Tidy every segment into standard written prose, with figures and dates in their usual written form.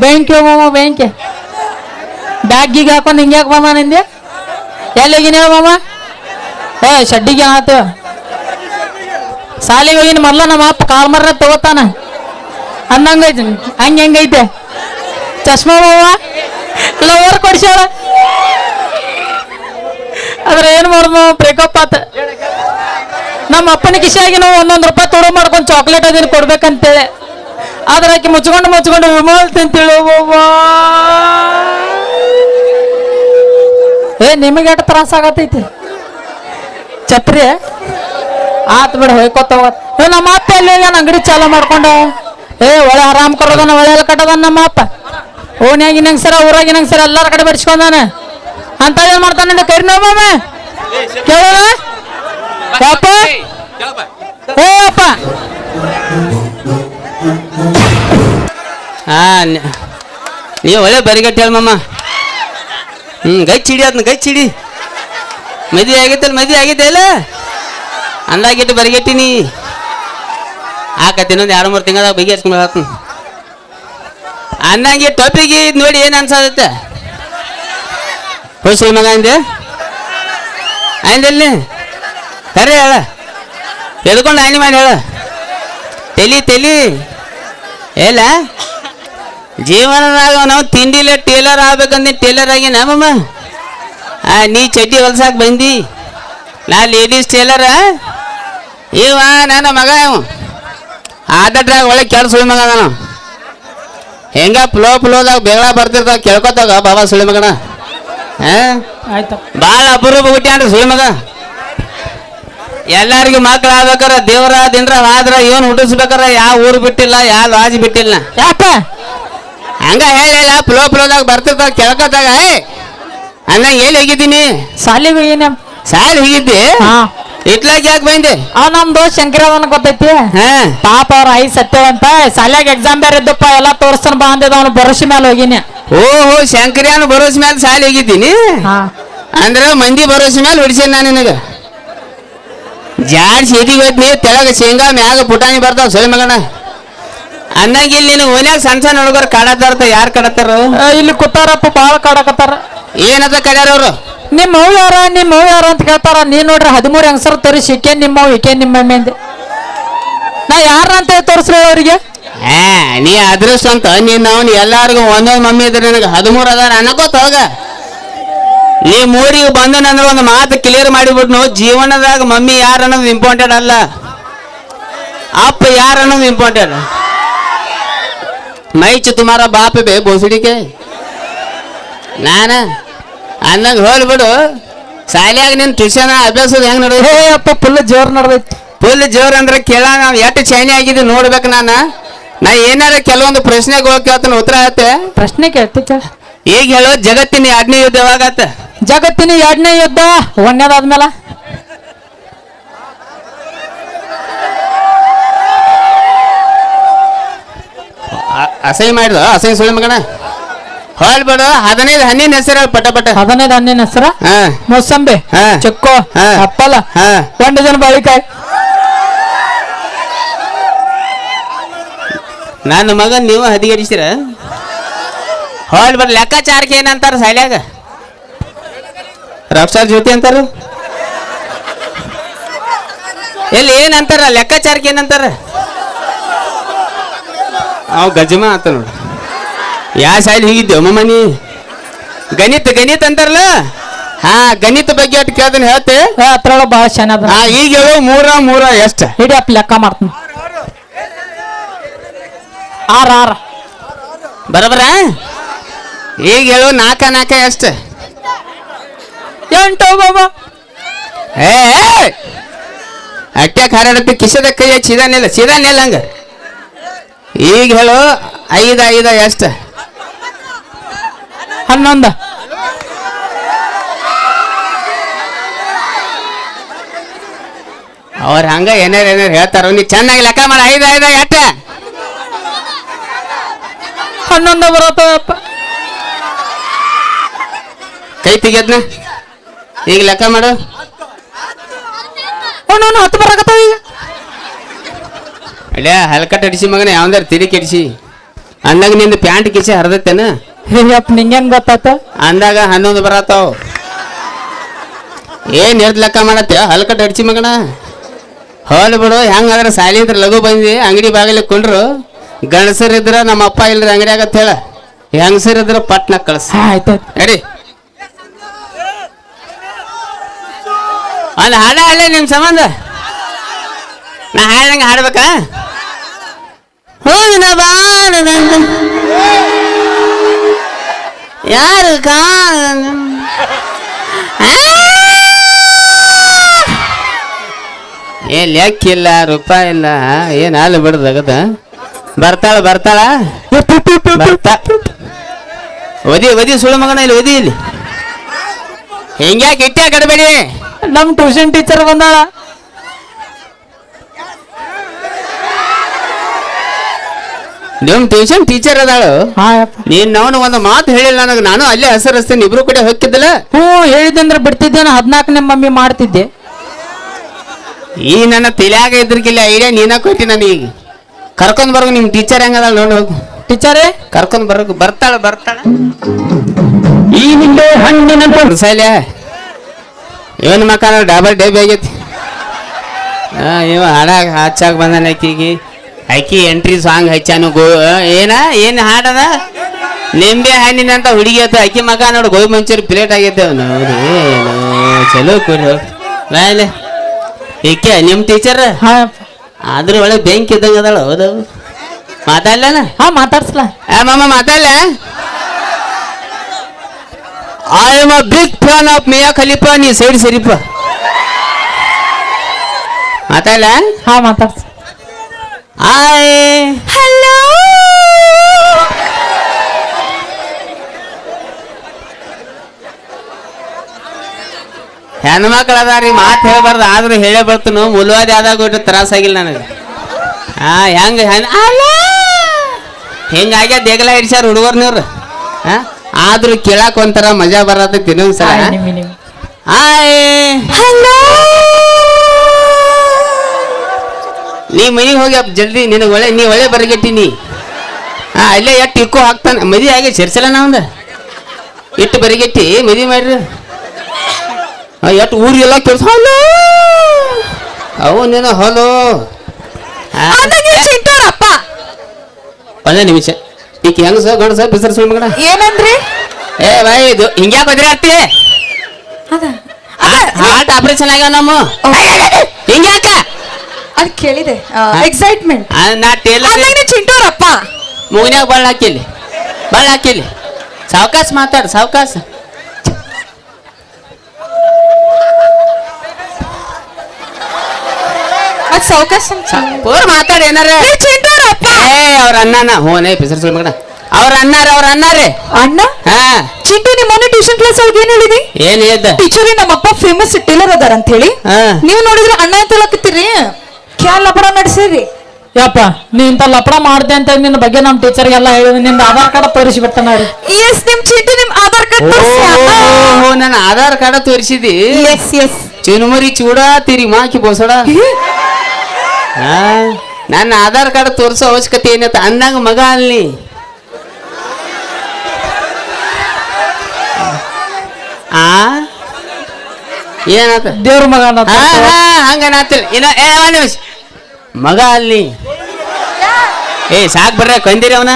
Bank ಮಾಮ bank ಬ್ಯಾಗಿಗೆ ಹಾಕೊಂಡು ಹಿಂಗ್ಯಾಕೆ ಮಾಮ ನಿಂದೆ ಎಲ್ಲಿಗಿನ ಮಾಮ ಏ ಶಡ್ಡಿಗೆ ಆತು ಸಾಲಿಗೆ ಹೋಗಿನ ಮೊದ್ಲ ನಮ್ಮ ಅಪ್ಪ ಕಾಲ್ ಮರ ತಗೋತಾನ ಅಂದಂಗೈತಿ ಹೆಂಗೈತೆ ಚಶ್ಮಾ ಮಾವ ಲವರ್ ಕೊಡ್ಸ್ಯಾಳ ಆದ್ರೆ ಏನು ಮಾಡೋದು ಬ್ರೇಕಪ್ ಆತ ನಮ್ಮ ಅಪ್ಪನ ಕಿಶಿಯಾಗಿ ನಾವು 1 ರೂಪಾಯಿ ತೊಡೋ ಮಾಡ್ಕೊಂಡು ಚಾಕ್ಲೇಟ್ ಅದನ್ನು ಕೊಡ್ಬೇಕಂತೇಳಿ ಆದ್ರೆ ಆಕೆ ಮುಚ್ಕೊಂಡು ವಿಮಲ್ ತಿಂತೇಳಿ ಏ ನಿಮಗೆ ಎಷ್ಟು ತ್ರಾಸ ಆಗತೈತಿ ಛತ್ರಿ ಆತ್ ಬಿಡ ಹೋಯ್ಕೋತ ನಮ್ಮ ಅಪ್ಪ ಎಲ್ಲಿ ನಾನು ಅಂಗಡಿ ಚಾಲ ಮಾಡ್ಕೊಂಡ ಏ ಒಳ್ಳೆ ಆರಾಮ್ ಕೊಡೋದನ್ನ ಒಳ್ಳೆ ಎಲ್ಲ ಕಟ್ಟದನ್ನ ನಮ್ಮ ಅಪ್ಪ ಓಣ್ಯಾಗಿನಂಗೆ ಸರ ಊರಾಗಿನಂಗೆ ಸರ ಎಲ್ಲಾರ ಕಡೆ ಬಡಿಸ್ಕೊಂಡಾನ ಅಂತ ಏನ್ ಮಾಡ್ತಾನೆ ಕರಿ ನೋಮ್ಮ ಕೇಳೋಣ ಅಪ್ಪ ಏ ಅಪ್ಪ ನೀವು ಒಳ್ಳೆ ಬರಿಗಟ್ಟಿ ಹೇಳ ಮಮ್ಮ ಗೈ ಚಿಡಿ ಅದನ್ನ ಗೈ ಚಿಡಿ ಮದುವೆ ಆಗೈತಲ್ಲ ಮದುವೆ ಆಗೈತೆ ಅಲ್ಲ ಅಂದಾಗಿಟ್ಟು ಬರಿಗಟ್ಟಿನಿ ಆಕತಿ ಇನ್ನೊಂದು 2-3 ತಿಂಗಳದಾಗ ಬಗೆ ಹಚ್ಕೊಂಡು ಅನ್ನಂಗೆ ಟೊಪಿಗೆ ಇದು ನೋಡಿ ಏನು ಅನ್ಸತ್ತೆ ಹೊಸ ಮಗ ಅಂದೆ ಅಂದಲ್ಲಿ ಕರೆ ಹೇಳ ಎದ್ಕೊಂಡು ಆಯ್ನಿ ಮಾಡಿ ಹೇಳ ತೆಲಿ ಎಲ್ಲ ಜೀವನದಾಗ ನಾವು ತಿಂಡಿಲ್ಲ ಟೇಲರ್ ಆಗ್ಬೇಕಂದ್ರೆ ಟೇಲರ್ ಆಗಿ ನಮ್ಮಮ್ಮ ನೀ ಚಡ್ಡಿ ಹೊಲ್ಸಾಕ್ ಬಂದಿ ನಾ ಲೇಡೀಸ್ ಟೇಲರ ಇವ ನನ್ನ ಮಗ ಇವ ಆದಟ್ರಾಗ ಒಳ್ಳೆ ಕೆಲಸ ಸುಳಿ ಮಗ ನಾನು ಹೆಂಗ ಫ್ಲೋದಾಗ ಬೇಗ ಬರ್ತಿರ್ತಾವ ಕೇಳ್ಕೊತಾಗ ಬಾಬಾ ಸುಳಿ ಮಗನ ಭಾಳ ಅಪರೂಪ ಹುಟ್ಟ್ಯಾನ್ರಿ ಸುಳಿ ಮಗ ಎಲ್ಲಾರಿಗೂ ಮಕ್ಳು ಆಗ್ಬೇಕಾರ ದೇವರ ದಿಂದ್ರ ಆದ್ರ ಇವನ್ ಹುಟ್ಟಿಸ್ಬೇಕಾರ ಯಾವ ಊರು ಬಿಟ್ಟಿಲ್ಲ ಯಾವ ಲಾಜ್ ಬಿಟ್ಟಿಲ್ಲ ಯಾಕ ಹಂಗ ಹೇಳಿಲ್ಲ ಫ್ಲೋದಾಗ ಬರ್ತಿರ್ತಾವ ಕೇಳ್ಕೊತಾಗ ಅನ್ನ ಎಲ್ಲಿ ಹೋಗಿದ್ದೀನಿ ಸಾಲಿಗೆ ಏನ ಸಾಲಿ ಹೋಗಿದ್ದಿ ಇಟ್ಲಾಕ್ ಯಾಕೆ ಬಂದೆ ನಮ್ ದೋಸ್ತ್ ಶಂಕರವನ್ ಗೊತ್ತೈತಿ ಪಾಪ ಅವ್ರ ಐ ಸತ್ಯವಂತ ಸಾಲ್ಯಾಗ ಎಕ್ಸಾಮ್ ಬೇರೆ ಇದ್ದಪ್ಪ ಎಲ್ಲಾ ತೋರ್ಸ್ತಾನ ಬಾ ಅಂದಿದ ಅವನು ಭರೋಸೆ ಮೇಲೆ ಹೋಗಿನಿ ಓಹೋ ಶಂಕರ್ಯಾನ ಭರೋಸೆ ಮೇಲೆ ಸಾಲಿ ಹೋಗಿದ್ದೀನಿ ಅಂದ್ರ ಮಂದಿ ಭರೋಸೆ ಮೇಲೆ ಹೊಡಿಸೇನೆ ನಾನು ನಿನಗ ಜಾಡ್ ಸೀದಿಗೆ ಹೋದ್ನಿ ತೆಳಗ ಶೇಂಗಾ ಮ್ಯಾಗ ಪುಟಾಣಿ ಬರ್ತಾವ ಸೊಳಿ ಮಗನ ಅನ್ನಂಗ ಇಲ್ಲಿ ನೀನು ಓನ್ಯಾಗ ಸಣ್ಣ ಹುಡುಗರು ಕಾಡತ್ತಾರ ಯಾರು ಕಾಡತ್ತಾರ ಇಲ್ಲಿ ಕೂತಾರಪ್ಪ ಬಾಳ ಕಾಡಕತ್ತಾರ ಏನಂತ ಕಡ್ಯಾರ ಅವ್ರು ನಿಮ್ಮ ಅವ್ವ ಯಾರು ಅಂತ ಕೇಳ್ತಾರ ನೀ ನೋಡ್ರಿ 13 ಹೆಂಗಸರು ತೋರಿಸಿ ಈಕೆ ನಿಮ್ಮವ್ ಈಕೆ ನಿಮ್ಮ ಅಂದೆ ನಾ ಯಾರ ಅಂತ ತೋರಿಸ್ರಿ ಅವ್ರಿಗೆ ನೀ ಅದೃಷ್ಟ ಅಂತ ನೀನ್ ಅವ್ನು ಎಲ್ಲಾರ್ಗು ಒಂದೊಂದು ಮಮ್ಮಿ ಇದ್ರೆ ನನಗೆ 13 ಅದಾರ ಅನ್ನಕೋತ ಹೋಗ ನೀ ಮೂರಿಗೆ ಬಂದನಂದ್ರೆ ಒಂದು ಮಾತು ಕ್ಲಿಯರ್ ಮಾಡಿಬಿಟ್ನು ಜೀವನದಾಗ ಮಮ್ಮಿ ಯಾರು ಅನ್ನೋದು ಇಂಪಾರ್ಟೆಂಟ್ ಅಲ್ಲ ಅಪ್ಪ ಯಾರು ಅನ್ನೋದು ಇಂಪಾರ್ಟೆಂಟ್ ಮೈಚ್ ತುಮಾರ ಬಾಪ ಬೇ ಬೋಸಡಿಕೆ ನಾನ ಅಂದಂಗ ಹೋಲ್ಬಿಡು ಶಾಲ್ಯಾಗ ನಿನ್ ಟ್ಯೂಷನ್ ಅಭ್ಯಾಸದ ಹೆಂಗ್ ನಡೆದ ಅಪ್ಪ ಫುಲ್ ಜೋರ್ ನಡೆದೈತಿ ಫುಲ್ ಜೋರ್ ಅಂದ್ರೆ ಕೇಳ ನಾವು ಎಷ್ಟು ಚೈನಿ ಆಗಿದ್ದು ನೋಡ್ಬೇಕು ನಾ ಏನಾರ ಕೆಲವೊಂದು ಪ್ರಶ್ನೆಗಳು ಕೇಳ್ತಾನೆ ಉತ್ತರ ಆಗುತ್ತೆ ಪ್ರಶ್ನೆ ಕೇಳ್ತಿ ಈಗ ಹೇಳೋ ಜಗತ್ತಿನ 2ನೇ ಯುದ್ಧ ಯಾವಾಗತ್ತ ಜಗತ್ತಿನ 2ನೇ ಯುದ್ಧ 1ನೇದಾದ್ಮೇಲೆ ಅಸಹ್ಯ ಮಾಡಿದ ಅಸಹ್ಯ ಸುಳ್ಳು ಮಗನ ಹೋಲ್ಬೇಡ 15 ಹಣ್ಣಿನ ಹೆಸರು ಪಟ 15 ಹಣ್ಣಿನ ಹೆಸರ ಮೋಸಂಬಿ ಚಿಕ್ಕು ಅಪ್ಪಲ 1 ಡಜನ್ ಬಾಳಿಕಾಯಿ ನನ್ನ ಮಗನ್ ನೀವು ಹದಿಗಡಿಸ್ತೀರ ಹೋಲ್ಬೇಡ ಲೆಕ್ಕಾಚಾರಕ್ಕೆ ಏನಂತಾರ ಶಾಲ್ಯಾಗ ರಕ್ಷಾ ಜ್ಯೋತಿ ಅಂತಾರ ಎಲ್ಲಿ ಏನಂತಾರ ಲೆಕ್ಕಾಚಾರಕ್ಕೆ ಏನಂತಾರ ಅವ್ ಗಜಮ ಅಂತ ನೋಡ್ರಿ ಯಾವ ಶಾಲೆ ಹೀಗಿದ್ದೇವ ಮಮ್ಮನಿ ಗಣಿತ ಅಂತಾರಲ್ಲ ಗಣಿತ ಬಗ್ಗೆ ಅಟ್ ಕೇಳ್ತಾನೆ ಹೇಳ್ತೆ ಅದ್ರೊಳಗ ಬಹಳ ಚೆನ್ನಾದ ಈಗ ಹೇಳು 3 ಎಷ್ಟ ಹಿಡಿ ಅಪ್ಪ ಲೆಕ್ಕ ಮಾಡ್ತೀನಿ 6 ಬರಬರ ಈಗ ಹೇಳು 4 ಎಷ್ಟ 8 ಬಾಬಾ ಅಟ್ಟ ಖಾರಡಪ್ಪಿ ಕಿಸದ ಕೈಯ ಸೀದಾನಿಲ್ಲ ಹಂಗ ಈಗ ಹೇಳು 5 ಎಷ್ಟ 11 ಅವ್ರ ಹಂಗ ಏನಾರ ಹೇಳ್ತಾರ ನೀ ಚೆನ್ನಾಗಿ ಲೆಕ್ಕ ಮಾಡಿ 5 ಎಟ್ಟ 11 ಬರತ್ತಪ್ಪ ಕೈ ತೆಗಿಯದ್ನ ಈಗ ಲೆಕ್ಕ ಮಾಡು 10 ಬರಕತ್ತಾವ ಈಗ ಅಲ್ಲೇ ಹಲ್ಕಟ್ ಅಡಿಸಿ ಮಗನ ಯಾವಂದಾರ ತಿರಿ ಕೆಡಿಸಿ ಅಂದಾಗ ನಿಂದು ಪ್ಯಾಂಟ್ ಕಿಸೆ ಹರಿದತ್ತೇನ ಹೇಯಪ್ಪ ನಿಂಗೇನ್ ಗೊತ್ತಾತ ಅಂದಾಗ 11 ಬರತ್ತಾವ ಏನ್ ಎರ್ದ್ ಲೆಕ್ಕ ಮಾಡತ್ತೆ ಹಲ್ಕಟ್ ಅಡ್ಚಿ ಮಗಣ ಹೋಲ್ ಬಿಡು ಹೆಂಗಾದ್ರೆ ಸಾಲಿ ಇದ್ರ ಲಘು ಬಂದಿ ಅಂಗಡಿ ಬಾಗಿಲಿಗೆ ಕೊಂಡ್ರು ಗಣಸರಿದ್ರ ನಮ್ಮ ಅಪ್ಪ ಇಲ್ರಿ ಅಂಗಡಿ ಆಗತ್ತ ಹೇಳ ಹೆಂಗಸರಿದ್ರ ಪಟ್ನ ಕಳ್ಸ ಆಯ್ತಾಯ್ತು ನಡಿ ಅಲ್ಲಿ ಹಾಡ ಹಾಳೆ ನಿಮ್ ಸಂಬಂಧ ನಾ ಹಾಡ್ದಂಗ ಹಾಡ್ಬೇಕಾ ಹೋಗಿನ ಬಾಳದ ಯಾರು ಕಾ ಏನ್ ಲೆಕ್ಕಿಲ್ಲ ರೂಪಾಯಿ ಇಲ್ಲ ಏನ್ ಹಾಲು ಬಿಡದಾಗದ ಬರ್ತಾಳ ಬರ್ತಾಳ ಬರ್ತಾ ಒದಿ ಸುಳ್ಳು ಮಗನ ಇಲ್ಲಿ ಒದಿ ಇಲ್ಲಿ ಹೆಂಗ್ಯಾಕೆ ಇಟ್ಟೆ ಕಡಬೇಡಿ ನಮ್ ಟ್ಯೂಷನ್ ಟೀಚರ್ ಬಂದಾಳ ನಿಮ್ ಟ್ಯೂಷನ್ ಟೀಚರ್ ಅದಾಳು ಹಾ ಯಪ್ಪ ನೀನ್ ನಾವು ಒಂದು ಮಾತು ಹೇಳಿಲ್ಲ ನನಗೆ ನಾನು ಅಲ್ಲೇ ಹೆಸರಸ್ತೇನೆ ಇಬ್ರು ಕೂಡ ಹೋಗಿದ್ದಲ್ಲ ಹೇಳಿದಂದ್ರೆ ಬಿಡ್ತಿದ್ದೆ ನಾ 14ನೇ ಮಮ್ಮಿ ಮಾಡ್ತಿದ್ದೆ ಈ ನನ್ನ ತಲೆಯಾಗ ಇದ್ರಕಿಲ್ಲ ಐಡಿಯಾ ನೀನ ಕೊಟ್ಟಿ ನನಗೆ ಕರ್ಕೊಂಡ್ ಬರೋ ನಿಮ್ ಟೀಚರ್ ಹೆಂಗದಾಳ ನೋಡಿ ಹೋಗು ಟೀಚರೇ ಕರ್ಕೊಂಡ್ ಬರೋಕು ಬರ್ತಾಳ ಈ ನಿಂಬೆ ಹಣ್ಣಿನ ಸಾಲ್ಯ ಇವನ್ ಮಕ್ಕ ಡಬಲ್ ಡೇಬಿ ಆಗೈತಿ ಇವ ಹಾಡಾಗ ಹಚ್ಚಾಗ ಬಂದಾನ ಆಕಿ ಎಂಟ್ರಿ ಸಾಂಗ್ ಹಚ್ಚಾನು ಏನ್ ಹಾಡದ ನಿಂಬೆ ಹಣ್ಣಿನಂತ ಹುಡುಗಿ ಆತ ಆಕಿ ಮಗ ನೋಡು ಗೋಬಿ ಮಂಚೂರಿ ಪ್ಲೇಟ್ ಆಗೈತೆ ಅವನು ಚಲೋ ಕೂರಿ ಬಾಯಲೆ ಈಕೆ ನಿಮ್ ಟೀಚರ್ ಹಾ ಯಪ್ಪ ಅದ್ರ ಒಳಗೆ ಬೆಂಕಿ ಇದ್ದಂಗ ಅದಾಳ ಹೌದು ಮಾತಾಡ್ಲನ ಹಾ ಮಾತಾಡ್ಸ್ಲಾ ಮಾಮ ಮಾತಾಡ್ಲ I am a big fan of Mia Khalifa ನೀ ಸೈಡ್ ಸರಿಪ ಮಾತಾಡ್ಲ ಹಾ ಮಾತಾಡ್ಸ್ ಹಲೋ ಹೆಣ್ಮಕ್ಳು ಅದಾರಿ ಮಾತು ಹೇಳ್ಬಾರ್ದು ಆದ್ರೂ ಹೇಳೇ ಬರ್ತನು ಮುಲ್ವಾದಿ ಆದಾಗ ಒಟ್ಟು ತ್ರಾಸಾಗಿಲ್ಲ ನನಗೆ ಹೆಂಗ ಹಿಂಗಾಗ್ಯ ದೇಗಲ ಹಿಡ್ಸ್ಯಾರ ಹುಡುಗರ್ನವ್ರು ಆದ್ರೂ ಕೇಳಾಕ ಒಂಥರ ಮಜಾ ಬರತೈತಿ ಇನ್ನೊಂದ್ಸಲ ನೀ ಮನೆಗೆ ಹೋಗಿ ಜಲ್ದಿ ನಿನಗೆ ನೀ ಒಳ್ಳೆ ಬರಗೆಟ್ಟಿನಿ ಅಲ್ಲೇ ಎಟ್ಟು ಇಕ್ಕೋ ಹಾಕ್ತಾನೆ ಮದುವೆ ಆಗಿ ಸೇರ್ಸಲ್ಲ ನಾವಂದ ಇಟ್ಟು ಬರಿಗೆಟ್ಟಿ ಮದುವೆ ಮಾಡ್ರಿ ಎಟ್ಟು ಊರಿಗೆಲ್ಲ ಕೆಲಸ ಅವು ನೀನು ಹೊಲೋ ಒಂದೇ ನಿಮಿಷ ಈಗ ಹೆಂಗಸ ಗಂಡಸ ಬಿಸರ್ ಸುಳ್ಳು ಮಗನ ಏನಂದ್ರಿ ಏ ಬಾಯ್ ಇದು ಹಿಂಗ್ಯಾ ಬದ್ರಿ ಹತ್ತಿ ಹಾರ್ಟ್ ಆಪರೇಷನ್ ಆಗ್ಯಾವ ನಮ್ಮ ಹಿಂಗ್ಯಾಕ ಅದ್ ಕೇಳಿದೆ ಎಕ್ಸೈಟ್ಮೆಂಟ್ ನಾ ಟೇಲರ್ ಚಿಂಟೂರಪ್ಪ ಮುಗಿನ್ಯಾಗ ಬಳ್ಳ ಹಾಕಿಲಿ ಸಾವಕಾಶ ಮಾತಾಡು ಸಾವಕಾಶ ಅದ್ ಸಾವಕಾಶ ಪೂರ್ ಮಾತಾಡ ಏನಾರ ಚಿಂಟೂರಪ್ಪ ಅವ್ರ ಅಣ್ಣನ ಹೋನೇ ಬಿಸರ್ ಸುಳ್ಳು ಮಗನ ಅವ್ರ ಅಣ್ಣಾರೇ ಅಣ್ಣ ಹಾ ಚಿಂಟು ನಿಮ್ಮ ಮೊನ್ನೆ ಟ್ಯೂಷನ್ ಕ್ಲಾಸ್ ಒಳಗೆ ಏನ್ ಹೇಳಿದಿ ಏನ್ ಹೇಳ್ದ ಟೀಚರ್ ನಮ್ಮಪ್ಪ ಫೇಮಸ್ ಟೇಲರ್ ಅದಾರ ಅಂತ ಹೇಳಿ ನೀವು ನೋಡಿದ್ರೆ ಅಣ್ಣ ಅಂತ ಹೇಳಕತ್ತೀರಿ ಕ್ಯಾಲ್ ಲಪಡ ನಡೆಸಿರಿ ಯಪ್ಪ ನೀ ಇಂತ ಲಪಡ ಮಾಡ್ದೆ ಅಂತ ನಿನ್ನ ಬಗ್ಗೆ ನಮ್ ಟೀಚರ್ಗೆಲ್ಲ ಹೇಳಿದ್ ನಿಂದ ಆಧಾರ್ ಕಾರ್ಡ್ ತೋರಿಸಿ ಬಿಡ್ತಾನ ಎಸ್ ನಿಮ್ ಚಿಂಟು ನಿಮ್ ಆಧಾರ್ ಕಾರ್ಡ್ ನನ್ನ ಆಧಾರ್ ಕಾರ್ಡ್ ತೋರಿಸಿದಿ ಎಸ್ ಎಸ್ ಚುನುಮರಿ ಚೂಡ ತಿರಿ ಮಾಕಿ ಬೋಸಡ ನನ್ನ ಆಧಾರ್ ಕಾರ್ಡ್ ತೋರಿಸೋ ಅವಶ್ಯಕತೆ ಏನತ್ತ ಅಂದಾಗ ಮಗ ಅಲ್ಲಿ ಏನಾತ ದೇವ್ರ ಮಗ ಹಂಗನಾತಿಲ್ಲ ಇನ್ನ ಒಂದ್ ನಿಮಿಷ ಮಗ ಅಲ್ಲಿ ಸಾಕ್ ಬರ್ರ ಕೊಂದಿರಿ ಅವನ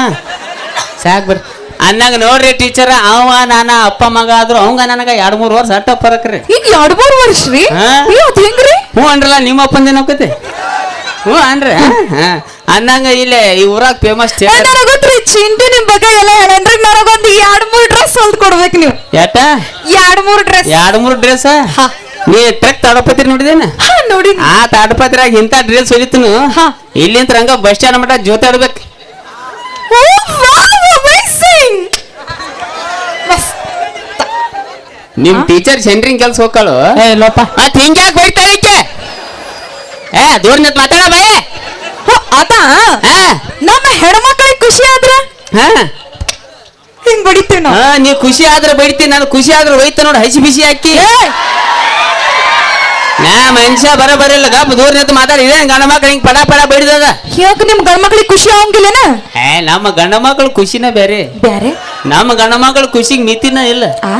ಸಾಕ್ ಬರ್ರಿ ಅನ್ನಂಗ ನೋಡ್ರಿ ಟೀಚರ್ ಅವ ನಾನ ಅಪ್ಪ ಮಗ ಆದ್ರು ಅವಂಗ ನನಗ 2-3 ವರ್ಷ ಅಟ್ಟ ಪರಕ್ರಿ ಈಗ 2-3 ವರ್ಷ ರೀ ಹೆಂಗ್ರಿ ಹ್ಞೂ ಅನ್ರಲ್ಲ ನಿಮ್ಮ ಅಪ್ಪಂದೇನ ಹೋಗತ್ತೆ ಹ್ಞೂ ಅನ್ರಿ ಅನ್ನಂಗ ಇಲ್ಲೇ ಈ ಊರಾಗ ಫೇಮಸ್ ಗೊತ್ತ್ರಿ ಚಿಂಟು ನಿಮ್ ಬಗ್ಗೆ ಎಲ್ಲ ಹೇಳಂದ್ರೆ ನನಗೊಂದು 2-3 ಡ್ರೆಸ್ ಹೊಲ್ದ್ ಕೊಡ್ಬೇಕು ನೀವು ಯಾಟ 2-3 ಡ್ರೆಸ್ 2-3 ಡ್ರೆಸ್ ನೀ ಟ್ರಕ್ ತಾಡಪತ್ರಿ ನೋಡಿದೇನ ನೋಡಿ ಆ ತಾಡಪತ್ರಿಯಾಗ ಇಂಥ ಡ್ರೆಸ್ ಹೊಲಿತನು ಇಲ್ಲಿಂತ ರಂಗ ಬಸ್ ಸ್ಟ್ಯಾಂಡ್ ಮಟ್ಟ ಜೋತಾಡ್ಬೇಕು ನಿಮ್ ಟೀಚರ್ ಸೆಂಟ್ರಿಂಗ್ ಕೆಲ್ಸ ಹೋಗ್ಕಳು ಲೋಪ ಮತ್ ಹಿಂಗ್ಯಾಕ್ ಬೈತಾಳಿಕೆ ದೂರ ನಿಂತ್ ಮಾತಾಡ ಬೇ ಅದ ನಮ್ಮ ಹೆಣ್ಮಕ್ಳಿಗೆ ಖುಷಿ ಆದ್ರ ಹಿಂಗ್ ಬಡಿತೀವಿ ನಾವು ನೀ ಖುಷಿ ಆದ್ರೆ ಬೈತಿ ನಾನು ಖುಷಿ ಆದ್ರೆ ಹೋಯ್ತ ನೋಡಿ ಹಸಿ ಬಿಸಿ ಹಾಕಿ ನಾ ಮನುಷ್ಯ ಬರಬರಿಲ್ಲ ಗಪ್ ದೂರ ನಿಂತು ಮಾತಾಡಿ ಇದೇನ್ ಗಂಡ ಮಕ್ಳು ಹಿಂಗ್ ಪಡ ಪಡ ಬಡಿದದ. ಯಾಕೆ ನಿಮ್ ಗಂಡ ಮಕ್ಳಿಗೆ ಖುಷಿ ಆಗಂಗಿಲ್ಲನ? ನಮ್ಮ ಗಂಡ ಮಕ್ಳು ಖುಷಿನ ಬೇರೆ. ಬ್ಯಾರೆ ನಮ್ಮ ಗಂಡ ಮಕ್ಳು ಖುಷಿಗೆ ಮಿತಿನ ಇಲ್ಲ. ಆ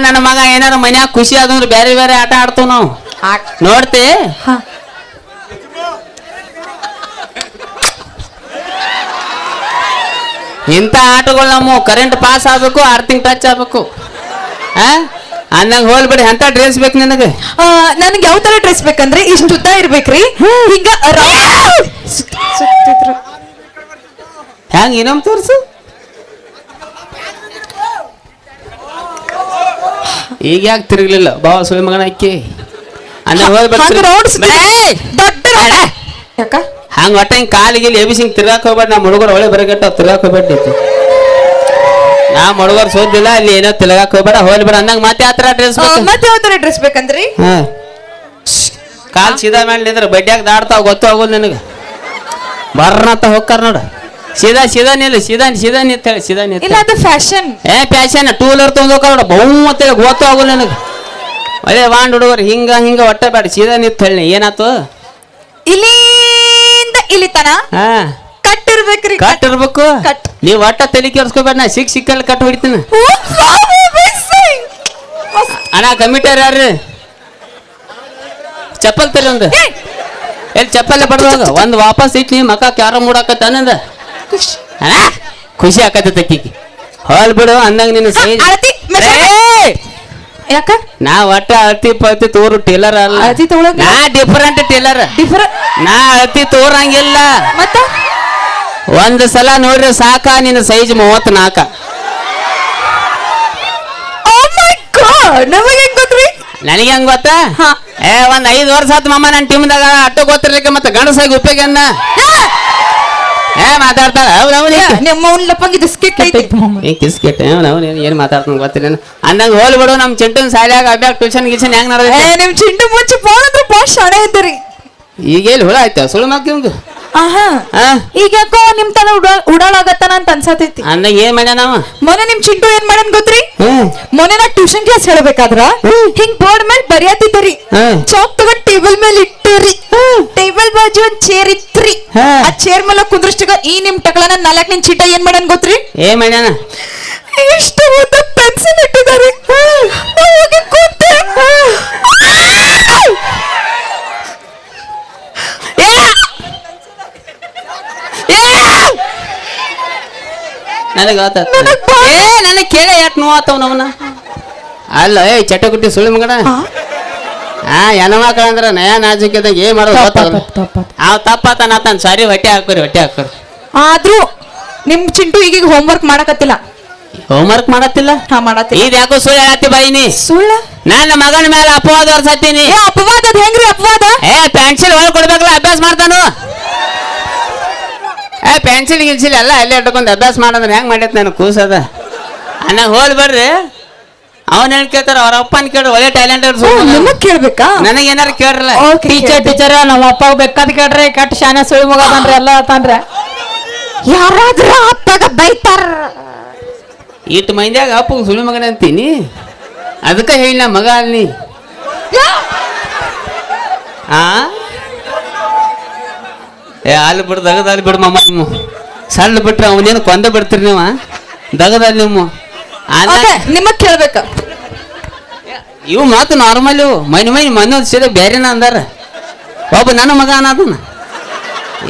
ನನ್ನ ಮಗ ಏನಾರ ಮನ್ಯಾಗ ಖುಷಿ ಆದಂದ್ರೆ ಬೇರೆ ಬೇರೆ ಆಟ ಆಡ್ತೇವ್ ನಾವು. ನೋಡ್ತೆ ಹಾ ಇಂಥ ಆಟಗಳು ನಮ್ಮ ಕರೆಂಟ್ ಪಾಸ್ ಆಗ್ಬೇಕು, ಅರ್ಥಿಂಗ್ ಟಚ್ ಆಗ್ಬೇಕು. ಅಂದಂಗ ಹೋಲ್ಬಿಡಿ ಅಂತ ಡ್ರೆಸ್ ಬೇಕು ನಿನಗೆ. ನನ್ಗೆ ಯಾವ ತರ ಡ್ರೆಸ್ ಬೇಕಂದ್ರೆ ಇಷ್ಟು ಉದ್ದ ಇರ್ಬೇಕ್ರಿ, ಹಿಂಗ ಹೆಂಗ ಇನ್ನೊಮ್ಮೆ ತೋರ್ಸು. ಈಗ ಯಾಕೆ ತಿರುಗ್ಲಿಲ್ಲ ಬಾವ ಸುಳಿ ಮಗನ ಅಕ್ಕಿ ಅಂದಂಗ ಯಾಕ ಹಂಗ ಒಟ್ಟ ಹಿಂಗ್ ಕಾಲಿಗೆ ಎಬಿಸಿ ಹಿಂಗ್ ತಿರ್ಗಾಕ್ ಹೋಗ್ಬೇಡ. ನಮ್ಮ ಹುಡುಗರು ಒಳ್ಳೆ ಬರಗಟ್ಟ ತಿರ್ಗಾಕ್ ಹೋಗ್ಬೇಡಿ. ನಾ ಹುಡುಗರು ಸೋದಿಲ್ಲ ಅಲ್ಲಿ ಏನೋ ತಿರ್ಗಾಕ್ ಹೋಗ್ಬೇಡ ಹೋಲ್ಬೇಡ ಅಂದಂಗ ಮತ್ತೆ ಆತರ ಡ್ರೆಸ್ ಮತ್ತೆ ಯಾವ ತರ ಡ್ರೆಸ್ ಬೇಕಂದ್ರಿ? ಕಾಲ್ ಸೀದಾ ಮಾಡಿದ್ರೆ ಬಡ್ಡ್ಯಾಗ ದಾಡ್ತಾವ ಗೊತ್ತು ಆಗೋದು ನಿನಗ. ಬರ್ನತ್ತ ಹೋಗ್ತಾರ ನೋಡ. ಸೀದಾ ಸೀದಾ ನಿಲ್ಲ ಸೀದಾ ಸೀದಾ ನಿಂತ ಹೇಳಿ ಸೀದಾ ನಿಂತ. ಇಲ್ಲ ಅದು ಫ್ಯಾಷನ್. ಫ್ಯಾಷನ್ ಟೂ ವೀಲರ್ ತಗೊಂಡ್ ಹೋಗ್ತಾರ ನೋಡ ಬಹು ಅಂತೇಳಿ ಗೊತ್ತು ಆಗೋಲ್ಲ ನನಗೆ. ಒಳ್ಳೆ ವಾಂಡ್ ಹುಡುಗರು ಹಿಂಗ ಹಿಂಗ ಒಟ್ಟ ಬೇಡ ಸೀದಾ ನಿಂತ ಹೇಳಿ ಏನಾತು. ಇಲ್ಲಿಂದ ಇಲ್ಲಿ ತನ ಕಟ್ಟಿರ್ಬೇಕ್ರಿ. ಕಟ್ಟಿರ್ಬೇಕು. ನೀವ್ ಒಟ್ಟ ತಲೆ ಕೆರ್ಸ್ಕೋಬೇಡ. ನಾ ಸಿಕ್ಕಲ್ಲಿ ಕಟ್ ಹೊಡಿತೀನಿ. ಅಣ್ಣ ಕಮಿಟರ್ ಯಾರು ಚಪ್ಪಲ್ ತರಿ ಒಂದು ಎಲ್ಲಿ ಚಪ್ಪಲ್ಲೇ ಬಡ್ದೋಗ ಒಂದು ವಾಪಸ್ ಇಟ್ಟು ನೀ ಮಕ್ಕ ಕ್ಯಾರ ಮೂಡಾಕತ್ತ ಅನ್ನಂದ ಅಣ್ಣ ಖುಷಿ ಆಕತ್ತ ತಕ್ಕಿಗೆ ಹೋಲ್ ಬಿಡು ಅಂದಂಗ ನಿನ್ನ ಯಾಕ ನಾ ಒಟ್ಟ ಅಳತಿ ಪಳತಿ ತೋರು ಟೇಲರ್ ಅಲ್ಲ. ನಾ ಡಿಫರೆಂಟ್ ಟೇಲರ್. ನಾ ಅಳತಿ ತೋರಂಗಿಲ್ಲ. ಮತ್ತ ಒಂದ್ ಸಲ ನೋಡ್ರಿ ಸಾಕ ನಿನ್ನ ಸೈಜ್ 34. ನನಗೆ ಹೆಂಗ್ ಗೊತ್ತಾ? ಒಂದ್ 5 ವರ್ಷ ಆತ್ ಮಮ್ಮ ನನ್ನ ಟೀಮ್ದಾಗ ಅಟ್ಟ ಗೊತ್ತಿರ್ಲಿಕ್ಕೆ ಮತ್ತೆ ಗಂಡಸಾಗಿ ಉಪಯೋಗ ಮಾತಾಡ್ತಾರ. ಏನ್ ಮಾತಾಡ್ತಾನ ಗೊತ್ತಿಲ್ಲ ಅಂದಂಗ ಹೋಲ್ ಬಿಡು. ನಮ್ ಚಿಂಟನ್ ಶಾಲ್ಯಾಗ ಅಭ್ಯಾಸ ಟ್ಯೂಷನ್ ಗೀಷನ್ ಹೆಂಗ್ ನಡೆದ? ನಿಮ್ ಚಿಂಟು ಮುಂಚೆ ಬಾಳ ಶಾಣೆ ಇದ್ದೀರಿ. ಈಗ ಎಲ್ಲಿ ಹುಳ ಆಯ್ತ ಸುಳ್ಳು ಮಕ್ಕಿಂದು. ಈಗ ಯಾಕೋ ನಿಮ್ ತನ ಉಡಾಳಾಗತ್ತಾನ ಅಂತ ಅನ್ಸತೈತಿ. ಅಂದಾಗ ಏನ್ ಮಾಡ್ಯ ನಾವ ಮೊನ್ನೆ ನಿಮ್ ಚಿಂಟು ಏನ್ ಮಾಡ್ಯಾನ ಗೊತ್ತ್ರಿ? ಮೊನ್ನೆ ನಾ ಟ್ಯೂಷನ್ ಕ್ಲಾಸ್ ಹೇಳ್ಬೇಕಾದ್ರ ಹಿಂಗ್ ಬೋರ್ಡ್ ಮೇಲೆ ಬರಿಯಾತಿದ್ದರಿ. ಚಾಕ್ ತಗೊಂಡ್ ಟೇಬಲ್ ಮೇಲೆ ಇಟ್ಟಿರಿ. ಟೇಬಲ್ ಬಾಜು ಒಂದ್ ಚೇರ್ ಇತ್ರಿ. ಆ ಚೇರ್ ಮೇಲೆ ಕುಂದ್ರಷ್ಟಗ ಈ ನಿಮ್ ಟಕಳನ 4 ನಿಮ್ ಚಿಂಟ ಏನ್ ಮಾಡ್ಯಾನ ಗೊತ್ತ್ರಿ? ಏನ್ ಮಾಡ್ಯಾನ? ಇಷ್ಟು ಉದ್ದ ಪೆನ್ಸಿಲ್ ಇಟ್ಟಿದ್ದಾರೆ. ಕೂತೆ ನನಗ ನನಗೆ ಕೇಳಿ ಯಾಕೆ ನೋವಾತವ್ ನವನ ಅಲ್ಲ. ಚಟಗುಟ್ಟಿ ಸುಳ್ಳು ಮಗನ ಹೆಣ್ಮಕ್ಳು ಅಂದ್ರ ನಯ ನಾಜಿಕೆದಾಗ ಏನ್ ಮಾಡೋದು ಗೊತ್ತಾಗಲ್ಲ. ಅವ್ ತಪ್ಪತಾನ ಆತನ ಸಾರಿ ಹೊಟ್ಟೆ ಹಾಕೋರಿ. ಆದ್ರೂ ನಿಮ್ ಚಿಂಟು ಈಗ ಹೋಮ್ವರ್ಕ್ ಮಾಡಕತ್ತಿಲ್ಲ. ಹೋಮ್ವರ್ಕ್ ಮಾಡತ್ತಿಲ್ಲ? ಇದು ಯಾಕೋ ಸುಳ್ಳು ಹೇಳತ್ತಿ ಬಾಯಿನಿ. ಸುಳ್ಳ? ನನ್ನ ಮಗನ ಮೇಲೆ ಅಪವಾದ ಹೊರ್ಸತ್ತೀನಿ. ಅಪವಾದ ಹೆಂಗ್ರಿ ಅಪವಾದ? ಪೆನ್ಸಿಲ್ ಹೊಳ್ ಕೊಡ್ಬೇಕಲ್ಲ ಅಭ್ಯಾಸ ಮಾಡ್ತಾನು. ಪೆನ್ಸಿಲ್ ಗಿನ್ಸಿಲ್ ಎಲ್ಲ ಅಲ್ಲೇ ಇಟ್ಕೊಂಡ್ ಅಭ್ಯಾಸ ಮಾಡಂದ್ರೆ ಹೆಂಗ್ ಮಾಡೈತ್ ನಾನು ಕೂಸದ ಅನ್ನ ಹೋಲ್ ಬರ್ರಿ. ಅವನ್ ಏನ್ ಕೇಳ್ತಾರ ಅವ್ರ ಅಪ್ಪನ್ ಕೇಳ್ರಿ. ಒಳ್ಳೆ ಟ್ಯಾಲೆಂಟ್ ಕೇಳ್ಬೇಕಾ? ನನಗೆ ಏನಾರ ಕೇಳ್ರಲ್ಲ. ಟೀಚರ್ ನಮ್ಮ ಅಪ್ಪ ಬೇಕಾದ್ ಕೇಳ್ರಿ ಕಟ್ ಶಾನೆ ಸುಳಿ ಮಗ ಬಂದ್ರಿ ಎಲ್ಲ ತಾನ್ರಿ. ಯಾರಾದ್ರೂ ಅಪ್ಪಗ ಬೈತಾರ. ಇಟ್ಟು ಮಂದ್ಯಾಗ ಅಪ್ಪ ಸುಳಿ ಮಗನ ಅಂತೀನಿ. ಅದಕ್ಕೆ ಹೇಳ ಮಗ ಅಲ್ಲಿ ಅಲ್ಲಿ ಬಿಡು ದಗದಲ್ಲಿ ಬಿಡು ಮಮ್ಮ. ನಿಮ್ಮ ಸಣ್ಣ ಬಿಟ್ರೆ ಅವನೇನು ಕೊಂದ ಬಿಡ್ತೀರಿ ನೀವು ದಗದಲ್ಲಿ ನಿಮ್ಮ ನಿಮಗ್ ಕೇಳ್ಬೇಕ. ಇವು ಮಾತು ನಾರ್ಮಲ್. ಇವು ಮನೆ ಸೀದಾ ಬೇರೆನ ಅಂದಾರ. ಒಬ್ಬ ನನ್ನ ಮಗ ಅನ್ನೋದನ್ನ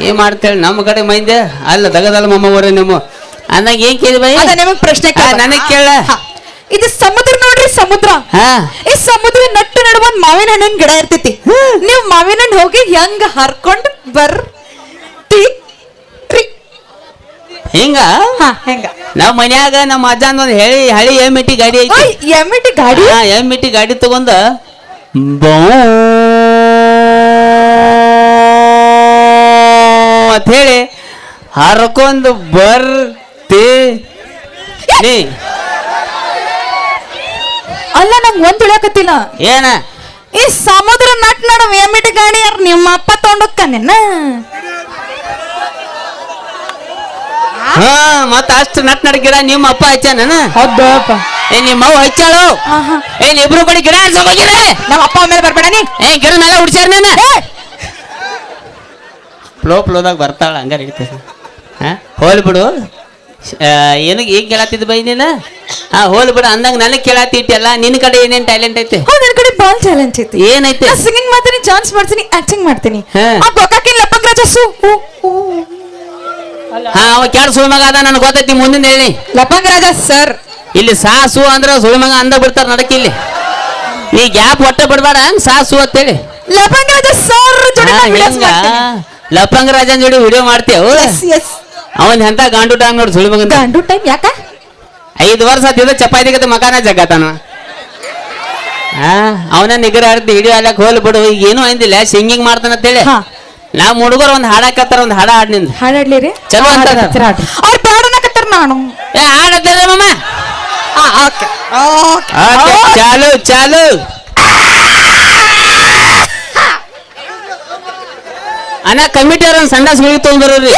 ಏನ್ ಮಾಡ್ತೇಳಿ ನಮ್ಮ ಕಡೆ ಮೈಂದೆ ಅಲ್ಲ ದಗದಲ್ಲ ಮಮ್ಮ ಊರ ನಿಮ್ಮ ಅಂದಾಗ ಏನ್ ಕೇಳಿ ಬೈ ನಿಮಗ್ ಪ್ರಶ್ನೆ ನನಗ್ ಕೇಳ. ಇದು ಸಮುದ್ರ ನೋಡ್ರಿ ಸಮುದ್ರ. ಈ ಸಮುದ್ರ ನಟ್ಟು ನಡುವ ಒಂದ್ ಮಾವಿನ ಹಣ್ಣಿನ ಗಿಡ ಇರ್ತೈತಿ. ನೀವ್ ಮಾವಿನ ಹಣ್ಣು ಹೋಗಿ ಹೆಂಗ ಹರ್ಕೊಂಡ್ ಹಿಂಗ ಹೆಂಗ ನಾವ್ ಮನ್ಯಾಗ ನಮ್ಮ ಅಜ್ಜಂದ ಒಂದ್ ಹಳಿ ಎಮ್ಮಿಟಿ ಗಾಡಿ ಐತಿ. ಎಮ್ಮಿಟಿ ಗಾಡಿ? ಎಮ್ಮಿಟಿ ಗಾಡಿ ತಗೊಂಡ ಅಂತ ಹೇಳಿ ಹರ್ಕೊಂಡ್ ಬರ್ತೀನಿ. ಅಲ್ಲ ನಂಗೆ ಒಂದ್ ಉಳಿಯಾಕತ್ತಿಲ್ಲ. ಏನ ಈ ಸಮುದ್ರ ನಟ್ ನಡುವ ಎಮ್ಮಿಟಿ ಗಾಡಿ ಯಾರು ನಿಮ್ಮ ಅಪ್ಪ ತಗೊಂಡೋಗ್ತಾನೇನ? ಹಾ ಮತ್ತ ಅಷ್ಟು ನಟ್ ಗಿಡ ನಿಮ್ಮ ಅಪ್ಪ ಹಚ್ಚಾನ ಹೌದಪ್ಪ. ಏ ನಿಮ್ಮ ಅವ್ವ ಹಚ್ಚಾಳು ಏನ್ ಇಬ್ರು ಕಡೆ ಗಿಡ ಹಚ್ಚಕ್ ಹೋಗಿರಿ ನಮ್ಮ ಅಪ್ಪ ಮೇಲೆ ಬರ್ಬೇಡ ನೀ. ಗಿಡ ಮೇಲೆ ಹುಡ್ಸ್ಯಾರ ನೀನ ಫ್ಲೋದಾಗ ಬರ್ತಾಳ ಹಂಗಾರ ಇರ್ತೈತಿ. ಹೋಲ್ ಬಿಡು ಏನು ಏನ್ ಕೇಳತ್ತಿದ್ ಬೈ ನೀನ ಹೋಲ್ ಬಿಡು ಅಂದಂಗ ನನಗ್ ಕೇಳತ್ತಿಟ್ಟಲ್ಲ ನಿನ್ ಕಡೆ ಏನೇನ್ ಟ್ಯಾಲೆಂಟ್ ಐತೆ ನನ್ನ ಕಡೆ ಬಾಲ್ ಚಾಲೆಂಜ್ ಐತಿ. ಏನೈತೆ ಸಿಂಗಿಂಗ್ ಮಾಡ್ತೀನಿ, ಚಾನ್ಸ್ ಮಾಡ್ತೀನಿ, ಆಕ್ಟಿಂಗ್ ಮಾಡ್ತೀನಿ. ಹಾ. ಆ ಗೊಕ್ಕಾಕಿನ ಲಪ್ಪಂಗ್ ರಾಜಸ್ಸು ಅವ ಕೆಳ ಸುಳ್ಳು ಮಗ ಅದ ನನಗೆ ಗೊತ್ತೈತಿ ಮುಂದಿನ ಹೇಳಿ ಲಪ್ಪಂಗ್ ರಾಜ ಸರ್. ಇಲ್ಲಿ ಸಾಸು ಅಂದ್ರ ಸುಳ್ಳು ಮಗ ಅಂದ ಬಿಡ್ತಾರ ನಡಕ್ಕೆ ಇಲ್ಲಿ ನೀ ಗ್ಯಾಪ್ ಒಟ್ಟ ಬಿಡ್ಬೇಡ ಹಂಗ ಸಾಸು ಅಂತೇಳಿ ಲಪ್ಪಂಗ್ ರಾಜ ಸರ್ ಜೋಡಿ ನಾನ್ videos ಮಾಡ್ತೀನಿ. ಲಪ್ಪಂಗ ರಾಜನ್ ಜೋಡಿ ವಿಡಿಯೋ ಮಾಡ್ತೇವ Yes, yes. ಅವನ್ ಎಂತ ಗಾಂಡು ಟೈಮ್ ನೋಡಿ ಸುಳ್ಳು ಮಗಂದ ಗಂಡು ಟೈಮ್ ಯಾಕ 5 ವರ್ಷ ಹತ್ತಿದ ಚಪಾತಿಗತ್ತ ಮಕಾನ ಜಗ್ಗತಾನ ಅವನ ನಿಗರ ಆಡ್ತಿ ವಿಡಿಯೋ ಅಲ್ಲಕ್ ಹೋಲ್ ಬಿಡು ಈಗ ಏನು ಅಂದಿಲ್ಲ ಸಿಂಗಿಂಗ್ ಮಾಡ್ತಾನ ಅಂತೇಳಿ ಹಾ. ನಾ ಹುಡುಗರು ಒಂದ್ ಹಾಡಾಕತ್ತಾರ ಒಂದ್ ಹಾಡ ಹಾಡ್ ನಿಂದ ಹಾಡಾಡ್ಲಿರಿ ಚಲೋ ಅಂತ ಅವ್ರ ಬೇಡನಕತ್ತಾರ ನಾನು. ಹಾಡತ್ತಲ್ಲ ಮಮ್ಮ ಓಕೆ ಚಾಲು ಚಾಲು ಅಣ್ಣ ಕಮಿಟಿ ಅವ್ರ ಸಂಡಾಸ್ ಮುಗಿ ತೊಗೊಂಡ್ಬರ್ರಿ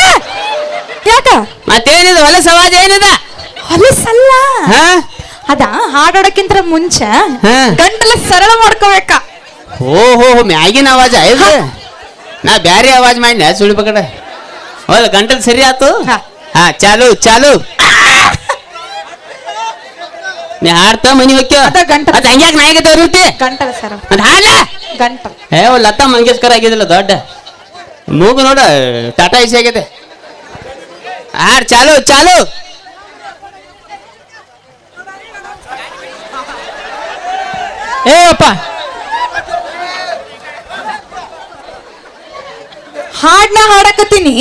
ಯಾಕ ಮತ್ತೇನಿದೆ ಹೊಲ ಸಮಾಜ ಏನಿದೆ ಹೊಲಸಲ್ಲ ಹಾ ಅದ ಹಾಡೋಡಕ್ಕಿಂತ ಮುಂಚೆ ಹಾ. ಗಂಟಲ ಸರಳ ಮಾಡ್ಕೋಬೇಕ. ಓಹೋ ಮ್ಯಾಗಿನ ಆವಾಜ ಇದು ನಾ ಬ್ಯಾರೆ ಆವಾಜ್ ಮಾಡಿ ಸುಳಿ ಬಗಡ ಹೊಲ ಗಂಟಲ್ ಸರಿ ಆತು ಹಾ. ಹಾ ಚಾಲು ಚಾಲು ನೀ ಹಾಡ್ತಾ ಮನಿ ಹೋಗ್ಯ ಅದ ಗಂಟಲು. ಅದ ಹಂಗ್ಯಾಕ ನಾಯಿಗೆ ತೋರಿತಿ ಗಂಟಲ ಸರ ಮತ್ ಹಾಡ್ಲ ಗಂಟಲ ಲತಾ ಮಂಗೇಶ್ಕರ್ ಆಗಿದಿಲ್ಲ ದೊಡ್ಡ ಮೂಗು ನೋಡ ಟಾಟಾ ಇಸಿ ಆಗೈತೆ ಹಾಡ್ ಚಾಲು ಚಾಲು ಏ ಅಪ್ಪ ಹಾಡ್ನ ಹಾಡಕತ್ತೀನಿ,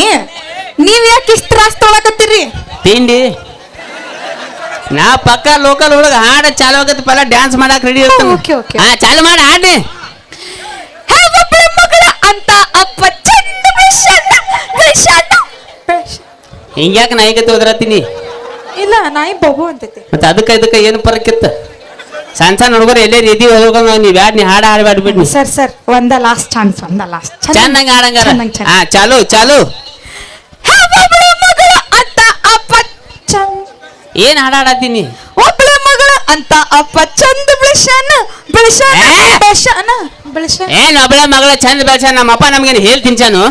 ನೀವ್ ಯಾಕೆ ಇಷ್ಟ ತ್ರಾಸ್ ತೊಳಕತ್ತೀರಿ? ತಿಂಡಿ ನಾ ಪಕ್ಕ ಲೋಕಲ್ ಹುಡುಗ ಹಾಡ ಚಾಲು ಆಗತ್ತೆ ಪಲ್ಲ ಡ್ಯಾನ್ಸ್ ಮಾಡಕ್ ರೆಡಿ ಇರ್ತಾನೆ ಓಕೆ, ಓಕೆ. ಹಾ ಚಾಲು ಮಾಡಿ ಹಾಡಿ ಹೇ ಒಬ್ಬಳ ಮಗಳ ಅಂತ ಅಪ್ಪ ಚಂದ ಬೆಳ್ಸಣ್ಣ, ಬೆಳ್ಸಣ್ಣ. ಹಿಂಗ್ಯಾಕ ನಾಯಿಗತ್ತೆ ಹೋದ್ರತ್ತೀನಿ ಇಲ್ಲ ನಾಯಿ ಬಬು ಅಂತೈತಿ. ಮತ್ತೆ ಅದಕ್ಕೆ ಏನು ಪರಕ್ಕಿತ್ತ ಸಣ್ಣ ಸಣ್ಣ ಹುಡುಗರು ಎಲ್ಲೇ ರೀತಿ ಹೋಗ್ಕೊಂಡು ನೀವ್ ಯಾಡ್ ನೀ ಹಾಡ ಹಾಡ್ಬೇಡ ಬಿಡ್ನಿ ಸರ್ ಸರ್ ಒಂದ ಲಾಸ್ಟ್ ಚಾನ್ಸ್, ಒಂದ ಲಾಸ್ಟ್ ಚೆನ್ನಾಗಿ ಹಾಡಂಗಾರ ಚೆನ್ನಾಗ್. ಹಾ ಚಾಲು ಚಾಲು ಹೇ ಒಬ್ಬಳ ಮಗಳ ಅಂತ ಅಪ್ಪ ಚಂದ, ಏನ್ ಹಾಡಾಡತ್ತೀನಿ ಒಬ್ಬಳ ಮಗಳ ಅಂತ ಅಪ್ಪ ಚಂದ ಬೆಳ್ಸಣ್ಣ, ಬೆಳ್ಸಣ್ಣ, ಏ? ಬೆಳ್ಸಣ್ಣ, ಬೆಳ್ಸಣ್ಣ. ಏನ್ ಒಬ್ಬಳ ಮಗಳ ಚಂದ ಬೆಳ್ಸ ನಮ್ಮಪ್ಪ ನಮ್ಗೇನು ಹೇಳ್ ತಿನ್ಸಾನು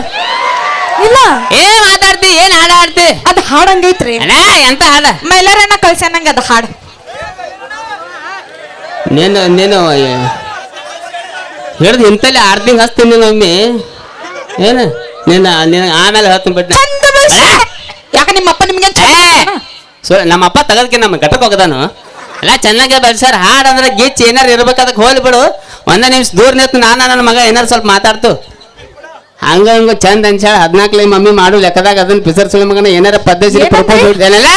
ಇಲ್ಲ ಏನ್ ಮಾತಾಡ್ತಿ ಏನ್ ಹಾಡ ಹಾಡ್ತಿ ಅದ್ ಹಾಡಂಗೈತ್ರಿ. ಅಣ್ಣ ಎಂತ ಹಾಡ ಮೈಲಾರನ ಕಳ್ಸ್ಯಾನಂಗ ಅದ ಹಾಡು. ನೀನು ಹೇಳ್ದು ಇಂತಲ್ಲಿ ಆರ್ದಿಂಗ್ ಹಚ್ತೀನಿ ಒಮ್ಮೆ ಏನು ನಿನ್ನ ಆಮೇಲೆ ಹೇಳ್ತೀನಿ ಬಿಟ್ಟ ಚಂದ ಬೆಳ್ಸಣ್ಣ. ಯಾಕ ನಿಮ್ಮಪ್ಪ ನಿಮ್ಗೆ ನಮ್ಮಪ್ಪ ತಗದ್ಕೆ ನಮ್ಮ ಘಟಕ್ ಹೋಗದಾನು ಎಲ್ಲ ಚೆನ್ನಾಗಿ ಬೆಳ್ಸಾರ ಹಾಡು ಅಂದ್ರೆ ಗಿಚ್ ಏನಾರು ಇರ್ಬೇಕು ಅದಕ್ಕೆ ಹೋಲಿ ಬಿಡು ಒಂದೇ ನಿಮಿಷ ದೂರ ನಿಂತು ನನ್ನ ಮಗ ಏನಾರು ಸ್ವಲ್ಪ ಮಾತಾಡ್ತು ಹಂಗ ಹಂಗ ಚಂದ ಅನ್ಸಾಳ 14 ಮಮ್ಮಿ ಮಾಡು ಲೆಕ್ಕದಾಗ ಅದನ್ನ ಪಿಸರ್ ಸುಳಿ ಮಗನ ಏನಾರ ಪದ್ಧತಿ ಏನಂದ್ರಿ? ಪ್ರಪೋಸ್ ಹೊಡ್ತೇನಲ್ಲ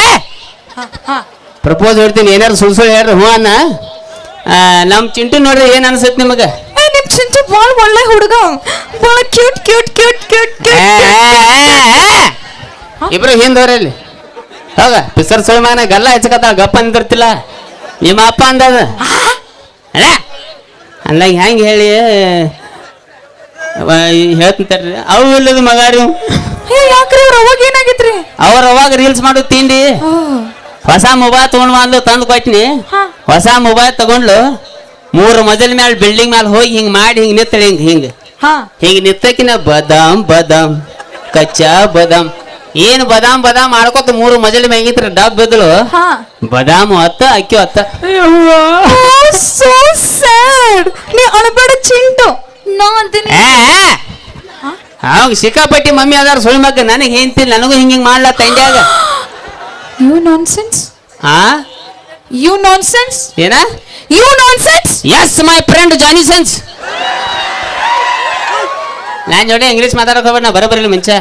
ಪ್ರಪೋಸ್ ಹೊಡ್ತೀನಿ ಏನಾರು ಸುಳ್ಳು ಹೇಳ್ರಿ ಹ್ಞೂ ಅನ್ನ ನಮ್ ಚಿಂಟು ನೋಡ್ರಿ ಏನ್ ಅನ್ಸತ್ ನಿಮಗ ನಿಮ್ ಚಿಂಟು ಬಾಳ ಒಳ್ಳೆ ಹುಡುಗ, ಬಾಳ ಕ್ಯೂಟ್ ಕ್ಯೂಟ್ ಕ್ಯೂಟ್ ಕ್ಯೂಟ್ ಇಬ್ರು ಹಿಂದವ್ರಲ್ಲಿ ಹೋಗ ಪಿಸರ್ ಸುಳಿ ಮಗನ ಗಲ್ಲ ಹೆಚ್ಚಕತ್ತಾಳ ಗಪ್ಪ ಅಂದಿರ್ತಿಲ್ಲ ನಿಮ್ಮ ಅಪ್ಪ ಅಂದದ ಅಂದಾಗ ಹೆಂಗೆ ಹೇಳಿ ಹೇಳ್ತಾರ್ರಿ ಅವು ಇಲ್ಲದ ಮಗಾರಿ ಯಾಕ್ರಿ ಅವ್ರ ಅವಾಗ ಏನಾಗಿತ್ರಿ? ಅವ್ರ ಅವಾಗ ರೀಲ್ಸ್ ಮಾಡು ತಿಂಡಿ ಹೊಸ ಮೊಬೈಲ್ ತಗೊಂಡ್ ಬಂದು ತಂದು ಕೊಟ್ಟಿನಿ ಹಾ. ಹೊಸ ಮೊಬೈಲ್ ತಗೊಂಡ್ಲು 3 ಮಜಲ್ ಮ್ಯಾಲ ಬಿಲ್ಡಿಂಗ್ ಮ್ಯಾಲ ಹೋಗಿ ಹಿಂಗ್ ಮಾಡಿ ಹಿಂಗ್ ನಿತ್ತಳಿ ಹಿಂಗ್ ನಿತ್ತಕಿನ ಬದಾಮ್ ಬದಾಮ್ ಕಚ್ಚಾ ಬದಾಮ್ ಏನ್ ಬದಾಮ್ ಬದಾಮ್ ಮಾಡ್ಕೊತ 3 ಮಜಲ್ ಮ್ಯಾಗಿತ್ರ ಡಬ್ ಬಿದ್ಲು ಬದಾಮ್ ಹೊತ್ತ ಅಕ್ಕಿ ಹೊತ್ತ ಸೋ ಸ್ಯಾಡ್. ನೀ ಅಳಬೇಡ ಚಿಂಟು, ನಾ ಅದನ್ನ ಅವಾಗ ಸಿಕ್ಕಾಪಟ್ಟಿ ಮಮ್ಮಿ ಅದಾರ ಸುಳ್ಳು ಮಗ ನನಗೆ ಹೇಳ್ತಿಲ್ಲ ನನಗೂ ಹಿಂಗಿಂಗ್ ಮಾಡ್ಲಾ ತಂಡ್ಯಾಗ ಯು ನಾನ್ಸೆನ್ಸ್, ಆ ಯು ನಾನ್ಸೆನ್ಸ್, ಏನ you nonsense. Yes my friend Johnny sense ನಾನ್ ಜೋಡಿ ಇಂಗ್ಲೀಷ್ ಮಾತಾಡಕ್ ಹೋಗ್ಬೇಡ ನಾ ಬರಬರಿಲ್ಲ ಮುಂಚೆ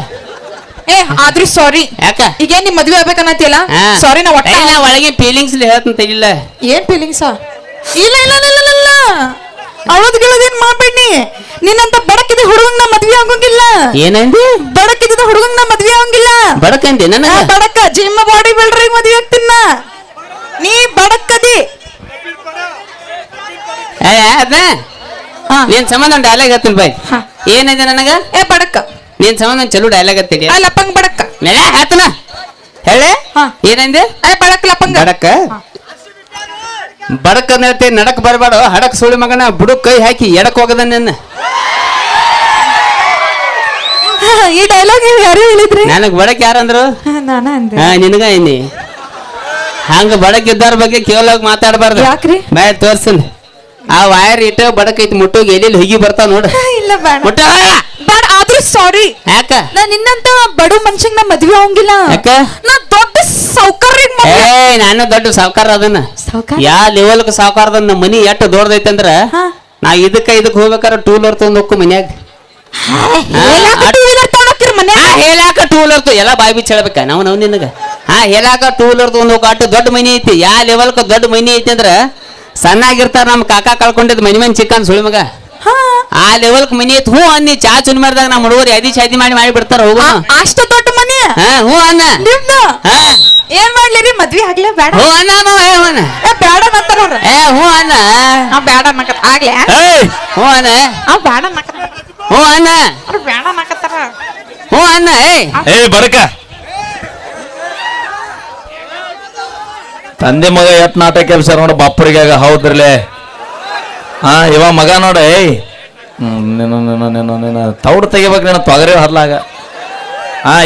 ಆದ್ರೂ ಸಾರಿ. ಯಾಕ ಈಗೇನ್ ನಿಮ್ ಮದ್ವೆ ಆಗ್ಬೇಕನ್ನತಿಯಲ್ಲ ಸಾರಿ. ನಾ ಒಟ್ಟ ನಾ ಒಳಗೆ ಫೀಲಿಂಗ್ಸ್ ಹೇಳ್ತಂತ ಇಲ್ಲ ಏನ್ ಫೀಲಿಂಗ್ಸಾ? ಇಲ್ಲ ಇಲ್ಲ ಇಲ್ಲ ಇಲ್ಲ ಇಲ್ಲ ಅವಳದ್ ಗಿಳದೇನ್ ಮಾಡ್ಬೇಡಿ. ನಿನ್ನಂತ ಬಡಕಿದ ಹುಡುಗಂಗ್ ನಾ ಮದ್ವೆ ಆಗೋಂಗಿಲ್ಲ. ಏನಂದಿ ಬಡಕಿದ ಹುಡುಗಂಗ್ ನಾ ಮದ್ವೆ ಆಗೋಂಗಿಲ್ಲ. ಬಡಕಂದಿ ನನಗ ಬಡಕ ಜಿಮ್ ಬಾಡಿ ಬಿಲ್ಡರ್ ಮದ್ವೆ ಆಗ್ತೀನ. ನೀ ಬಡಕದಿ ಅದ ನೀನ್ ಸಂಬಂಧ ಒಂದು ಡೈಲಾಗ್ ಹೇಳ್ತೀನಿ ಬೈ ಏನಿದೆ ನನಗ ಬಡಕ ನೀನ್ ಸಂಬಂಧ ಚಲೋ ಡೈಲಾಗ್ ಹತ್ತಿಡಿ ಲಪ್ಪಂಗ್ ಬಡಕ ಮೇಲೆ ಹೇಳ್ತನ ಹೇಳೆ ಹಾ. ಏನಂದೆ ಬಡಕ್ ಲಪಂಗ ಬಡಕ ಬಡಕ್ ಅಂದ್ರೆ ನಡಕ್ ಬರಬೇಡ ಹಡಕ್ ಸುಳಿ ಮಗನ ಬುಡಕ್ ಕೈ ಹಾಕಿ ಎಡಕ್ ಹೋಗದ ನನ್ನ ಈ ಡೈಲಾಗ್ ಯಾರು ಹೇಳಿದ್ರಿ ನನಗ್ ಬಡಕ್ ಯಾರಂದ್ರು ನಾನ ಅಂದೆ ಹಾ ನಿನಗ ಏನಿ ಹಂಗ ಬಡಕ್ ಇದ್ದಾರ ಬಗ್ಗೆ ಕೇವಲ ಮಾತಾಡಬಾರ್ದು ಯಾಕ್ರಿ? ಬಾಯ್ ತೋರ್ಸನ್ ಆ ವೈರ್ ಇಟ್ಟು ಬಡಕ್ ಐತಿ ಮುಟ್ಟೋಗಿ ಎಲ್ಲಿ ಹೋಗಿ ಬರ್ತಾವ ನೋಡ ಇಲ್ಲ ಬೇಡ ಮುಟ್ಟ ಬೇಡ ಆದ್ರೂ ಸಾರಿ ಯಾಕ ನಾ ನಿನ್ನಂತ ಬಡ ಮನುಷ್ಯಂಗ್ ನಾ ಮದ್ವೆ ಹೋಗಿಲ್ಲ ಯಾಕ? ನಾ ದೊಡ್ಡ ಸೌಕರ್ಯ ನಾನು ದೊಡ್ಡ ಸಾವ್ಕಾರ ಅದನ್ನ ಸಾವ್ಕಾರ? ಯಾ ಲೆವೆಲ್ಕ್ ಸಾವ್ಕಾರದ ನಮ್ಮ ಮನಿ ಎಷ್ಟು ದೊಡ್ಡದೈತೆ ಅಂದ್ರ ಹಾ. ನಾ ಇದಕ್ಕ ಹೋಗ್ಬೇಕಾರ ಟೂ ವೀಲರ್ ತಗೊಂಡ್ ಹೋಗ್ಕೊ ಮನ್ಯಾಗ ಹೇಳಾಕ ಟೂ ವೀಲರ್ ಎಲ್ಲ ಬಾಯಿ ಬಿಚ್ಚ ಹೇಳ್ಬೇಕ ನಾವು ನಿನಗ ಹೇಳಾಕ ಟೂ ವೀಲರ್ ತಗೊಂಡ್ ಹೋಗ ಅಷ್ಟು ದೊಡ್ಡ ಮನಿ ಐತಿ ಯಾ ಲೆವೆಲ್ಕ ದೊಡ್ಡ ಮನಿ ಐತಿ ಅಂದ್ರ ಸಣ್ಣಾಗಿರ್ತಾರ ನಮ್ ಕಾಕ ಕಳ್ಕೊಂಡಿದ್ ಮನಿ ಚಿಕ್ಕನ್ ಸುಳಿ ಮಗ ಆ ಲೆವೆಲ್ಕ್ ಮನಿ ಐತಿ ಹ್ಞೂ ಅನ್ನಿ ಚಾ ಚುನ್ ಮಾಡಿದಾಗ ನಮ್ಮ ಹುಡುಗರು ಯಾದಿ ಶಾದಿ ಮಾಡಿ ಬಿಡ್ತಾರ ಹೋಗೋಣ ಅಷ್ಟ ದೊಡ್ಡ ಮನೆ ಹ್ಞೂ ಅನ್ನ ನಿಮ್ದು ಹಾ ಏನ್ ಮಾಡ್ಲಿರಿ ಮದ್ವೆ ಆಗ್ಲೇ ಬೇಡ ಹ್ಞೂ ಅನ್ನ ಮಾವ, ಹ್ಞೂ ಅನ್ನ ಬೇಡ ಅಂತಾರ ಅವ್ರ ಹ್ಞೂ ಅನ್ನ ಬೇಡ ಆಗ್ಲೇ ಹ್ಞೂ ಅನ್ನ ಬೇಡ ಹ್ಞೂ ಅನ್ನ ಬೇಡ ಅನ್ನಕತ್ತಾರ ಹ್ಞೂ ಅನ್ನ ಬಡಕ ತಂದೆ ಮಗ ಎಟ್ ನಾಟಕ ಕೆಲಸ ನೋಡ ಬಾಪರಿಗೆ ಹೌದ್ರಲೆ ಇವ ಮಗ ನೋಡ ನೀನು ತೌಡ್ ತೆಗಿಬೇಕು ನೀನು ತೊಗರಿ ಹರ್ಲಾಗ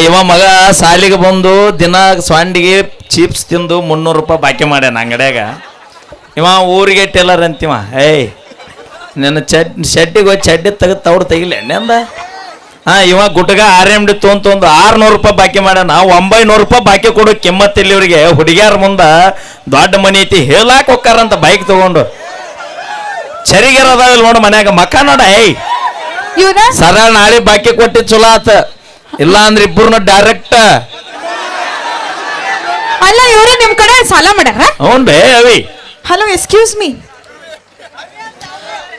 ಇವ ಮಗ ಸಾಲಿಗೆ ಬಂದು ದಿನ ಸ್ವಾಂಡಿಗೆ ಚಿಪ್ಸ್ ತಿಂದು 300 ರೂಪಾಯಿ ಬಾಕಿ ಮಾಡ್ಯಾನ ಅಂಗಡ್ಯಾಗ ಇವ ಊರಿಗೆ ಟೇಲರ್ ಅಂತಿವ ನಿನ್ನ ಶೆಡ್ಡಿಗೆ ಹೋಗಿ ಚಡ್ಡಿ ತೆಗೆದು ತೌಡ್ ತೆಗಿಲೆ ನೆಂದ ಇವ ಗುಟ್ಗ RMD ತೊಗೊಂಡು 600 ರೂಪಾಯಿ ಬಾಕಿ ಮಾಡ್ಯಾನ 900 ರೂಪಾಯಿ ಬಾಕಿ ಕೊಡೋ ಕಿಮ್ಮತ್ತಿಲ್ಲ ಇವ್ರಿಗೆ ಹುಡುಗಿಯಾರ ಮುಂದ ದೊಡ್ಡ ಮನಿ ಐತಿ ಹೇಳಾಕ್ ಹೋಗ್ತಾರಂತ ಬೈಕ್ ತಗೊಂಡು ಚರಿಗಿರೋದಾವಿಲ್ಲ ನೋಡು ಮನ್ಯಾಗ ಮಕ್ಕ ನೋಡ ಸರಳ ನಾಳೆ ಬಾಕಿ ಕೊಟ್ಟಿ ಚಲೋ ಆತ ಇಲ್ಲ ಅಂದ್ರೆ ಇಬ್ಬರನ್ನ ಡೈರೆಕ್ಟ್ ಅಲ್ಲ ಇವ್ರು ನಿಮ್ ಕಡೆ ಸಾಲ ಮಾಡ್ಯಾರ ಹ್ಞೂ ಬೇ ಅವಿ ಹಲೋ ಎಕ್ಸ್ಕ್ಯೂಸ್ ಮೀ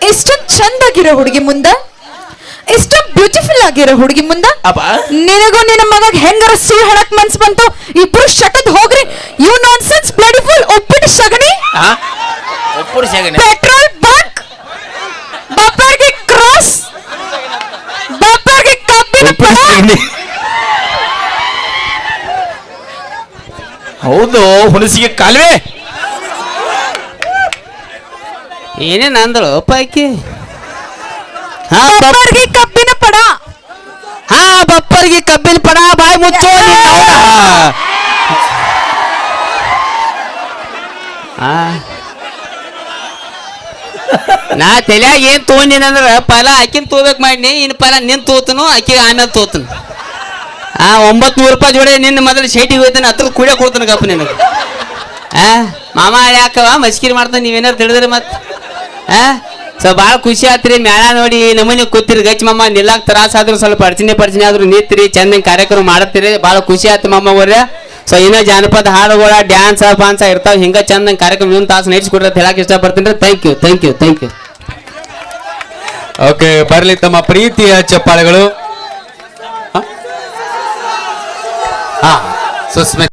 ಎಷ್ಟೊಂದ್ ಚಂದಾಗಿರೋ ಹುಡುಗಿ ಮುಂದ ಎಷ್ಟು ಬ್ಯೂಟಿಫುಲ್ ಆಗಿರೋ ಹುಡುಗಿ ಮುಂದ ಅಪ್ಪ ನಿನಗೂ ನಿನ್ನ ಮಗ ಹೆಂಗಾರ ಸುಳ್ಳು ಹೇಳಕ್ ಮನ್ಸ್ ಬಂತು ಇಬ್ರು ಶಟದ್ ಹೋಗ್ರಿ ಯು ನಾನ್ ಸೆನ್ಸ್ ಬ್ಲಡಿಫುಲ್ ಒಪ್ಪಿಟ್ಟು ಸಗಣಿ ಒಪ್ಪುರು ಶಗಣಿ ಪೆಟ್ರೋಲ್ ಬಂಕ್ ಬಪ್ಪರ್ಗೆ ಕ್ರಾಸ್ ಬಪ್ಪರ್ಗೆ ಕಬ್ಬಿನ ಪಡ ಹೌದು ಹುಣಸಿಗೆ ಕಾಲುವೆ ಏನೇನ್ ಅಂದಳು ಪಾಕಿ ಬಪ್ಪರ್ಗೆ ಕಬ್ಬಿನ ಪಡ ಬಪ್ಪರ್ಗೆ ಕಬ್ಬಿನ ಪಡ ಬಾಯಿ ಮುಚ್ಚೋ ನಾ ತಲ್ಯಾಗ ಏನ್ ತಗೊಂಡಿನಂದ್ರ ಪಲ ಆಕಿನ್ ತಗೋಬೇಕು ಮಾಡಿ ಇನ್ ಪಲ ನಿನ್ ತೋತನು ಆಕಿ ಆಮೇಲೆ ತೋತನು 900 ರೂಪಾಯಿ ಜೋಡಿ ನಿನ್ನ ಮೊದಲು ಶೇಟಿಗೆ ಹೋಯ್ತಾನೆ ಹತ್ರ ಕುಡಿಯಕ್ ಹೋಗ್ತಾನೆ ಗಪ್ಪ ನಿನಗೆ ಮಾಮ ಯಾಕವ ಮಸ್ಕಿರಿ ಮಾಡ್ತಾನೆ ನೀವೇನಾರು ತಿಳಿದ್ರಿ ಮತ್ತೆ ಸೊ ಭಾಳ ಖುಷಿ ಆತ್ರಿ ಮ್ಯಾಳ ನೋಡಿ ನಮ್ಮನೆ ಕೂತಿರಿ ಗಚ್ಚ ಮಾಮ ನಿಲ್ಲಾಕ್ ತ್ರಾಸ ಆದ್ರೂ ಸ್ವಲ್ಪ ಅರ್ಚನೆ ಆದ್ರೂ ನಿಂತ್ರಿ ಚಂದಂಗೆ ಕಾರ್ಯಕ್ರಮ ಮಾಡತ್ತೀರಿ ಭಾಳ ಖುಷಿ ಆಯ್ತು ಮಾಮ ಅವ್ರೆ ಸೊ ಇನ್ನೂ ಜಾನಪದ ಹಾಡುಗಳ ಡ್ಯಾನ್ಸ್ ಪಾನ್ಸ ಇರ್ತಾವ ಹಿಂಗ ಚಂದಂಗೆ ಕಾರ್ಯಕ್ರಮ ಇನ್ನೊಂದು ತಾಸು ನಡೆಸ್ಕೊಡ್ರಿ ಅಂತ ಹೇಳಕ್ ಇಷ್ಟಪಡ್ತೀನಿ ಥ್ಯಾಂಕ್ ಯು ಓಕೆ ಬರ್ಲಿ ತಮ್ಮ ಪ್ರೀತಿಯ ಚಪ್ಪಾಳೆಗಳು ಸುಸ್ಮಿತ್